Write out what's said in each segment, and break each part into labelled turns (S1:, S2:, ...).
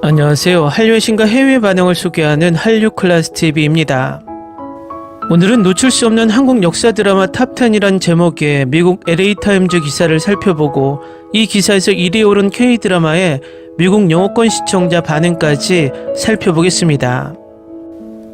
S1: 안녕하세요. 한류의 신과 해외 반응을 소개하는 한류클래스TV입니다. 오늘은 놓칠 수 없는 한국 역사 드라마 탑10이란 제목의 미국 LA타임즈 기사를 살펴보고 이 기사에서 1위에 오른 K드라마의 미국 영어권 시청자 반응까지 살펴보겠습니다.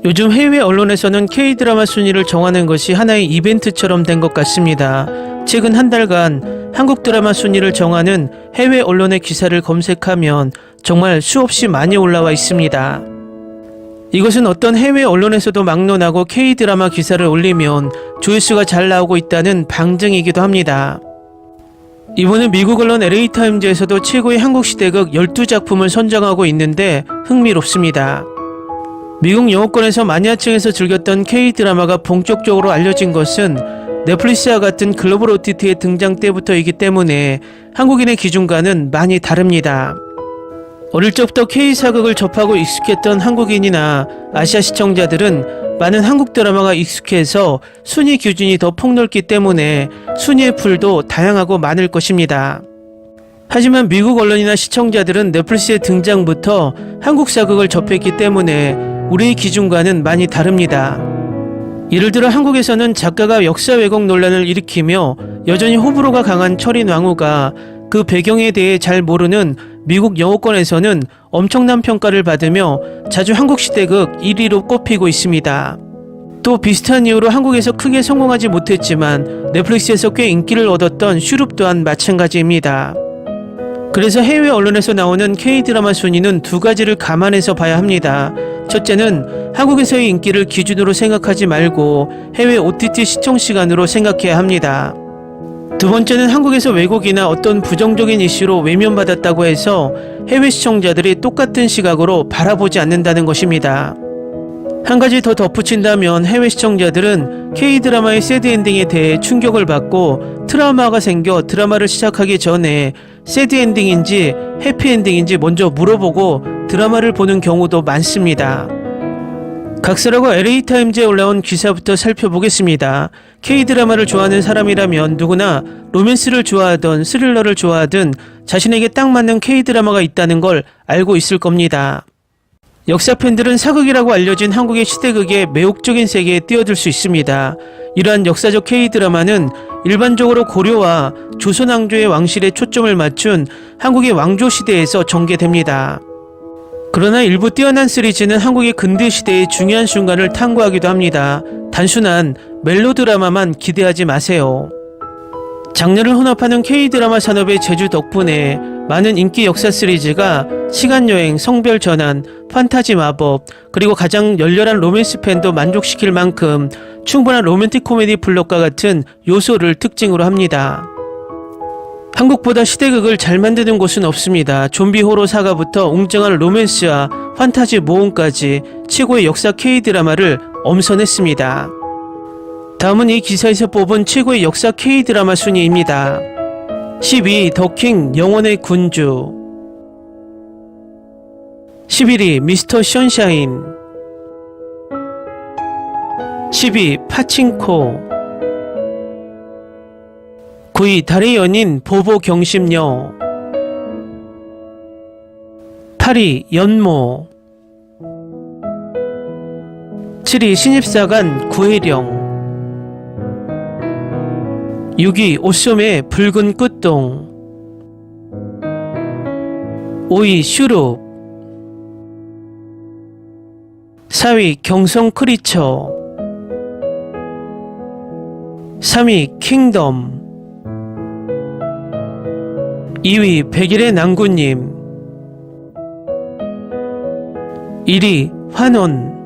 S1: 요즘 해외 언론에서는 K드라마 순위를 정하는 것이 하나의 이벤트처럼 된 것 같습니다. 최근 한 달간 한국 드라마 순위를 정하는 해외 언론의 기사를 검색하면 정말 수없이 많이 올라와 있습니다. 이것은 어떤 해외 언론에서도 막론하고 K드라마 기사를 올리면 조회수가 잘 나오고 있다는 방증이기도 합니다. 이번에 미국 언론 LA타임즈에서도 최고의 한국 시대극 12작품을 선정하고 있는데 흥미롭습니다. 미국 영어권에서 마니아층에서 즐겼던 K드라마가 본격적으로 알려진 것은 넷플릭스와 같은 글로벌 OTT의 등장 때부터이기 때문에 한국인의 기준과는 많이 다릅니다. 어릴 적부터 K사극을 접하고 익숙했던 한국인이나 아시아 시청자들은 많은 한국 드라마가 익숙해서 순위 기준이 더 폭넓기 때문에 순위의 풀도 다양하고 많을 것입니다. 하지만 미국 언론이나 시청자들은 넷플릭스의 등장부터 한국 사극을 접했기 때문에 우리의 기준과는 많이 다릅니다. 예를 들어 한국에서는 작가가 역사 왜곡 논란을 일으키며 여전히 호불호가 강한 철인 왕후가 그 배경에 대해 잘 모르는 미국 영어권에서는 엄청난 평가를 받으며 자주 한국 시대극 1위로 꼽히고 있습니다. 또 비슷한 이유로 한국에서 크게 성공하지 못했지만 넷플릭스에서 꽤 인기를 얻었던 슈룹 또한 마찬가지입니다. 그래서 해외 언론에서 나오는 K드라마 순위는 두 가지를 감안해서 봐야 합니다. 첫째는 한국에서의 인기를 기준으로 생각하지 말고 해외 OTT 시청 시간으로 생각해야 합니다. 두 번째는 한국에서 왜곡이나 어떤 부정적인 이슈로 외면받았다고 해서 해외 시청자들이 똑같은 시각으로 바라보지 않는다는 것입니다. 한 가지 더 덧붙인다면 해외 시청자들은 K드라마의 새드 엔딩에 대해 충격을 받고 트라우마가 생겨 드라마를 시작하기 전에 새드 엔딩인지 해피 엔딩인지 먼저 물어보고 드라마를 보는 경우도 많습니다. 각설하고 LA타임즈에 올라온 기사부터 살펴보겠습니다. K드라마를 좋아하는 사람이라면 누구나 로맨스를 좋아하든 스릴러를 좋아하든 자신에게 딱 맞는 K드라마가 있다는 걸 알고 있을 겁니다. 역사 팬들은 사극이라고 알려진 한국의 시대극의 매혹적인 세계에 뛰어들 수 있습니다. 이러한 역사적 K드라마는 일반적으로 고려와 조선 왕조의 왕실에 초점을 맞춘 한국의 왕조 시대에서 전개됩니다. 그러나 일부 뛰어난 시리즈는 한국의 근대 시대의 중요한 순간을 탐구하기도 합니다. 단순한 멜로드라마만 기대하지 마세요. 장르를 혼합하는 K드라마 산업의 제주 덕분에 많은 인기 역사 시리즈가 시간여행, 성별 전환, 판타지 마법, 그리고 가장 열렬한 로맨스 팬도 만족시킬 만큼 충분한 로맨틱 코미디 플롯과 같은 요소를 특징으로 합니다. 한국보다 시대극을 잘 만드는 곳은 없습니다. 좀비 호러 사가부터 웅장한 로맨스와 판타지 모험까지 최고의 역사 K드라마를 엄선했습니다. 다음은 이 기사에서 뽑은 최고의 역사 K드라마 순위입니다. 12위 더킹 영원의 군주, 11위 미스터 션샤인, 10위 파친코, 9위 달의 연인 보보 경심녀, 8위 연모, 7위 신입사관 구혜령, 6위 오쏨의 붉은 끝동, 5위 슈룹, 4위 경성 크리처, 3위 킹덤, 2위 백일의 낭구님, 1위 환원.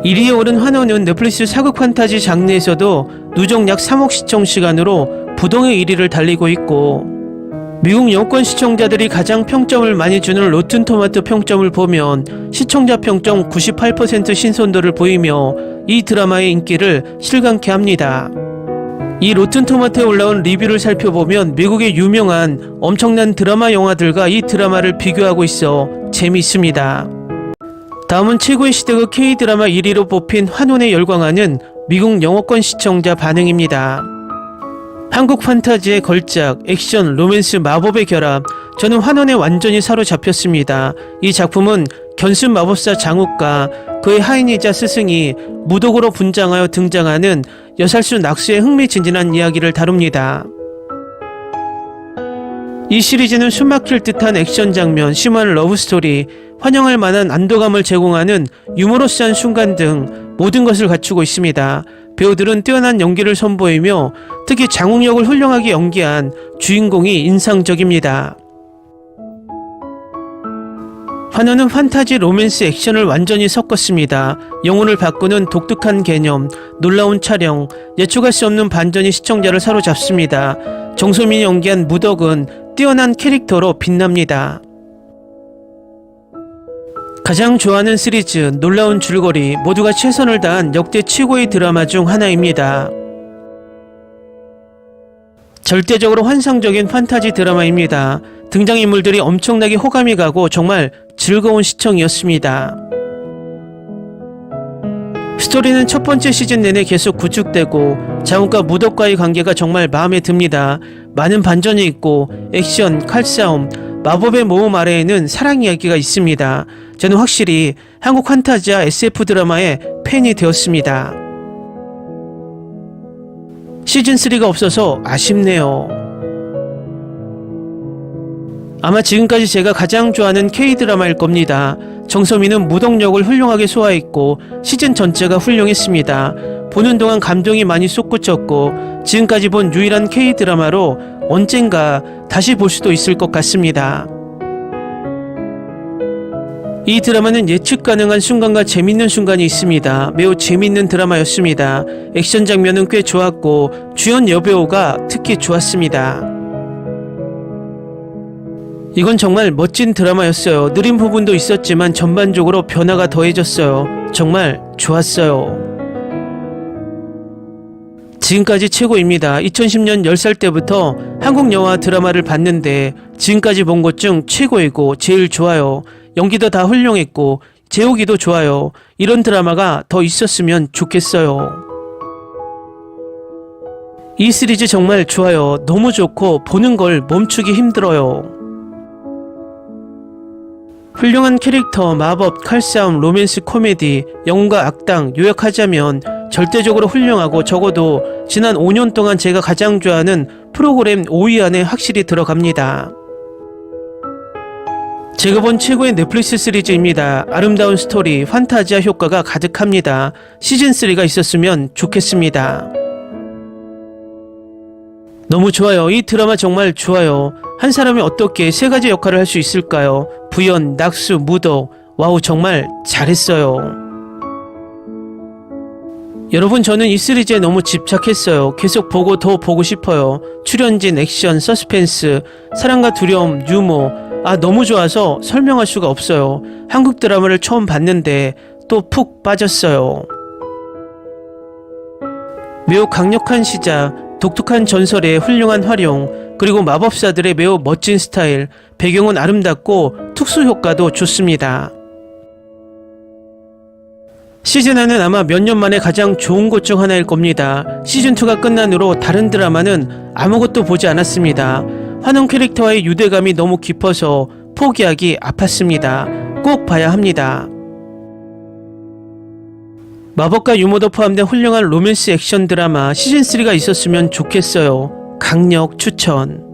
S1: 1위에 오른 환원은 넷플릭스 사극 판타지 장르에서도 누적 약 3억 시청 시간으로 부동의 1위를 달리고 있고, 미국 영어권 시청자들이 가장 평점을 많이 주는 로튼토마토 평점을 보면 시청자 평점 98% 신선도를 보이며 이 드라마의 인기를 실감케 합니다. 이 로튼토마토에 올라온 리뷰를 살펴보면 미국의 유명한 엄청난 드라마 영화들과 이 드라마를 비교하고 있어 재미있습니다. 다음은 최고의 시대극 K드라마 1위로 뽑힌 환혼에 열광하는 미국 영어권 시청자 반응입니다. 한국 판타지의 걸작, 액션, 로맨스, 마법의 결합, 저는 환원에 완전히 사로잡혔습니다. 이 작품은 견습 마법사 장욱과 그의 하인이자 스승이 무독으로 분장하여 등장하는 여살수 낙수의 흥미진진한 이야기를 다룹니다. 이 시리즈는 숨막힐 듯한 액션 장면, 심오한 러브스토리, 환영할 만한 안도감을 제공하는 유머러스한 순간 등 모든 것을 갖추고 있습니다. 배우들은 뛰어난 연기를 선보이며 특히 장욱 역을 훌륭하게 연기한 주인공이 인상적입니다. 환원은 판타지, 로맨스, 액션을 완전히 섞었습니다. 영혼을 바꾸는 독특한 개념, 놀라운 촬영, 예측할 수 없는 반전이 시청자를 사로잡습니다. 정소민이 연기한 무덕은 뛰어난 캐릭터로 빛납니다. 가장 좋아하는 시리즈, 놀라운 줄거리, 모두가 최선을 다한 역대 최고의 드라마 중 하나입니다. 절대적으로 환상적인 판타지 드라마입니다. 등장인물들이 엄청나게 호감이 가고 정말 즐거운 시청이었습니다. 스토리는 첫 번째 시즌 내내 계속 구축되고 장욱과 무덕과의 관계가 정말 마음에 듭니다. 많은 반전이 있고 액션, 칼싸움, 마법의 모험 아래에는 사랑 이야기가 있습니다. 저는 확실히 한국 판타지와 SF 드라마의 팬이 되었습니다. 시즌3가 없어서 아쉽네요. 아마 지금까지 제가 가장 좋아하는 K-드라마일 겁니다. 정소민은 무덕 역을 훌륭하게 소화했고 시즌 전체가 훌륭했습니다. 보는 동안 감동이 많이 솟구쳤고 지금까지 본 유일한 K-드라마로 언젠가 다시 볼 수도 있을 것 같습니다. 이 드라마는 예측 가능한 순간과 재밌는 순간이 있습니다. 매우 재밌는 드라마였습니다. 액션 장면은 꽤 좋았고 주연 여배우가 특히 좋았습니다. 이건 정말 멋진 드라마였어요. 느린 부분도 있었지만 전반적으로 변화가 더해졌어요. 정말 좋았어요. 지금까지 최고입니다. 2010년 10살 때부터 한국 영화 드라마를 봤는데 지금까지 본 것 중 최고이고 제일 좋아요. 연기도 다 훌륭했고 제오기도 좋아요. 이런 드라마가 더 있었으면 좋겠어요. 이 시리즈 정말 좋아요. 너무 좋고 보는 걸 멈추기 힘들어요. 훌륭한 캐릭터, 마법, 칼싸움, 로맨스, 코미디, 영웅과 악당 요약하자면 절대적으로 훌륭하고 적어도 지난 5년 동안 제가 가장 좋아하는 프로그램 5위 안에 확실히 들어갑니다. 제가 본 최고의 넷플릭스 시리즈입니다. 아름다운 스토리, 판타지아 효과가 가득합니다. 시즌3가 있었으면 좋겠습니다. 너무 좋아요. 이 드라마 정말 좋아요. 한 사람이 어떻게 세 가지 역할을 할 수 있을까요? 부연, 낙수, 무덕. 와우, 정말 잘했어요. 여러분, 저는 이 시리즈에 너무 집착했어요. 계속 보고 더 보고 싶어요. 출연진, 액션, 서스펜스, 사랑과 두려움, 유머. 너무 좋아서 설명할 수가 없어요. 한국 드라마를 처음 봤는데 또 푹 빠졌어요. 매우 강력한 시작, 독특한 전설의 훌륭한 활용, 그리고 마법사들의 매우 멋진 스타일, 배경은 아름답고 특수 효과도 좋습니다. 시즌1은 아마 몇 년 만에 가장 좋은 것 중 하나일 겁니다. 시즌2가 끝난 후로 다른 드라마는 아무것도 보지 않았습니다. 환웅 캐릭터와의 유대감이 너무 깊어서 포기하기 아팠습니다. 꼭 봐야 합니다. 마법과 유머도 포함된 훌륭한 로맨스 액션 드라마 시즌3가 있었으면 좋겠어요. 강력 추천.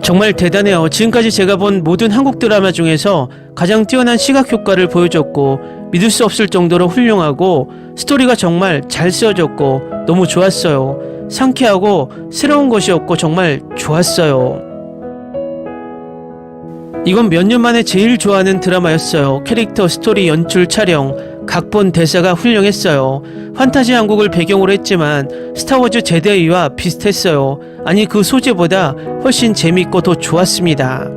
S1: 정말 대단해요. 지금까지 제가 본 모든 한국 드라마 중에서 가장 뛰어난 시각 효과를 보여줬고 믿을 수 없을 정도로 훌륭하고 스토리가 정말 잘 쓰여졌고 너무 좋았어요. 상쾌하고 새로운 것이었고 정말 좋았어요. 이건 몇 년 만에 제일 좋아하는 드라마였어요. 캐릭터, 스토리, 연출, 촬영, 각본, 대사가 훌륭했어요. 판타지 한국을 배경으로 했지만 스타워즈 제대위와 비슷했어요. 아니, 그 소재보다 훨씬 재밌고 더 좋았습니다.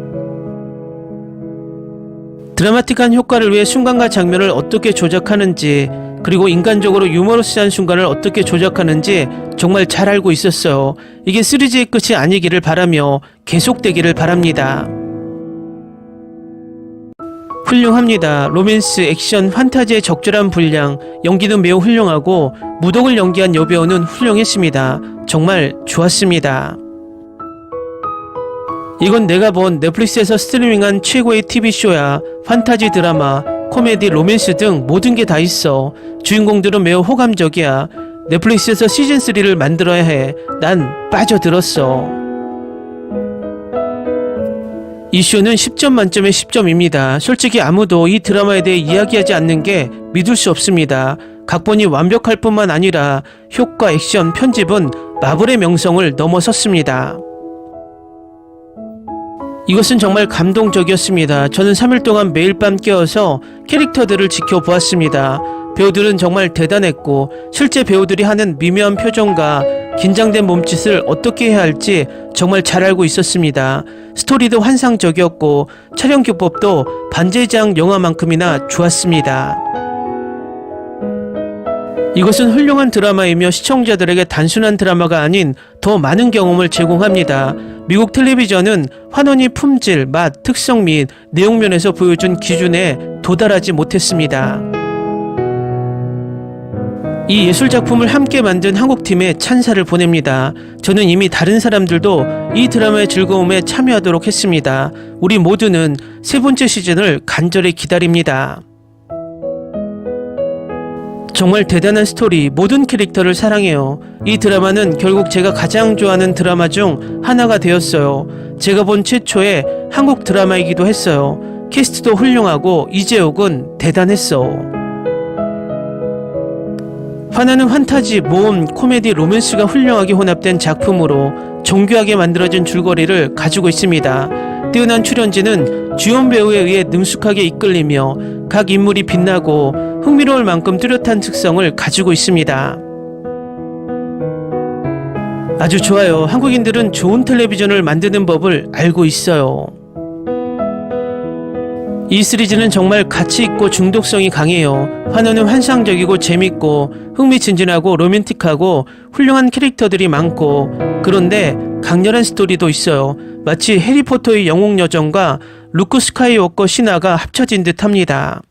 S1: 드라마틱한 효과를 위해 순간과 장면을 어떻게 조작하는지, 그리고 인간적으로 유머러스한 순간을 어떻게 조작하는지 정말 잘 알고 있었어요. 이게 시리즈의 끝이 아니기를 바라며 계속되기를 바랍니다. 훌륭합니다. 로맨스, 액션, 판타지의 적절한 분량, 연기는 매우 훌륭하고 무덕을 연기한 여배우는 훌륭했습니다. 정말 좋았습니다. 이건 내가 본 넷플릭스에서 스트리밍한 최고의 TV쇼야. 판타지 드라마, 코미디, 로맨스 등 모든 게 다 있어. 주인공들은 매우 호감적이야. 넷플릭스에서 시즌3를 만들어야 해. 난 빠져들었어. 이 쇼는 10점 만점에 10점입니다. 솔직히 아무도 이 드라마에 대해 이야기하지 않는 게 믿을 수 없습니다. 각본이 완벽할 뿐만 아니라 효과, 액션, 편집은 마블의 명성을 넘어섰습니다. 이것은 정말 감동적이었습니다. 저는 3일 동안 매일 밤 깨어서 캐릭터들을 지켜보았습니다. 배우들은 정말 대단했고 실제 배우들이 하는 미묘한 표정과 긴장된 몸짓을 어떻게 해야 할지 정말 잘 알고 있었습니다. 스토리도 환상적이었고 촬영 기법도 반지의 영화만큼이나 좋았습니다. 이것은 훌륭한 드라마이며 시청자들에게 단순한 드라마가 아닌 더 많은 경험을 제공합니다. 미국 텔레비전은 환원이 품질, 맛, 특성 및 내용면에서 보여준 기준에 도달하지 못했습니다. 이 예술작품을 함께 만든 한국팀에 찬사를 보냅니다. 저는 이미 다른 사람들도 이 드라마의 즐거움에 참여하도록 했습니다. 우리 모두는 세 번째 시즌을 간절히 기다립니다. 정말 대단한 스토리, 모든 캐릭터를 사랑해요. 이 드라마는 결국 제가 가장 좋아하는 드라마 중 하나가 되었어요. 제가 본 최초의 한국 드라마이기도 했어요. 캐스트도 훌륭하고 이재욱은 대단했어. 화나는 판타지, 모험, 코미디, 로맨스가 훌륭하게 혼합된 작품으로 정교하게 만들어진 줄거리를 가지고 있습니다. 뛰어난 출연진은 주연 배우에 의해 능숙하게 이끌리며 각 인물이 빛나고 흥미로울 만큼 뚜렷한 특성을 가지고 있습니다. 아주 좋아요. 한국인들은 좋은 텔레비전을 만드는 법을 알고 있어요. 이 시리즈는 정말 가치있고 중독성이 강해요. 환호는 환상적이고 재밌고 흥미진진하고 로맨틱하고 훌륭한 캐릭터들이 많고 그런데 강렬한 스토리도 있어요. 마치 해리포터의 영웅여정과 루크 스카이워커 신화가 합쳐진 듯합니다.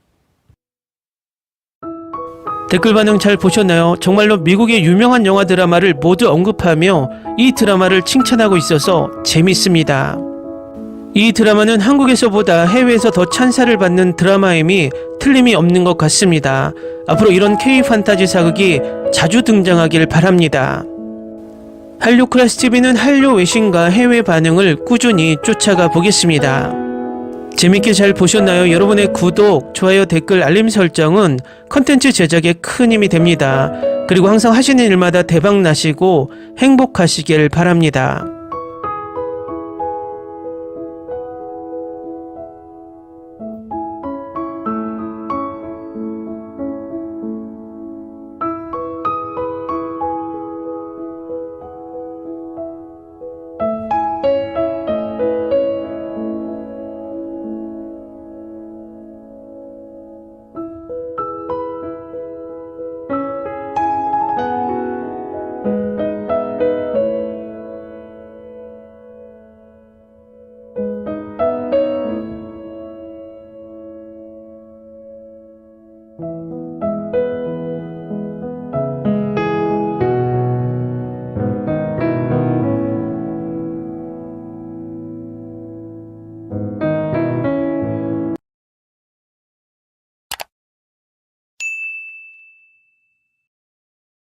S1: 댓글 반응 잘 보셨나요? 정말로 미국의 유명한 영화 드라마를 모두 언급하며 이 드라마를 칭찬하고 있어서 재밌습니다. 이 드라마는 한국에서보다 해외에서 더 찬사를 받는 드라마임이 틀림이 없는 것 같습니다. 앞으로 이런 K 판타지 사극이 자주 등장하길 바랍니다. 한류 클래스 TV는 한류 외신과 해외 반응을 꾸준히 쫓아가 보겠습니다. 재밌게 잘 보셨나요? 여러분의 구독, 좋아요, 댓글, 알림 설정은 컨텐츠 제작에 큰 힘이 됩니다. 그리고 항상 하시는 일마다 대박 나시고 행복하시길 바랍니다.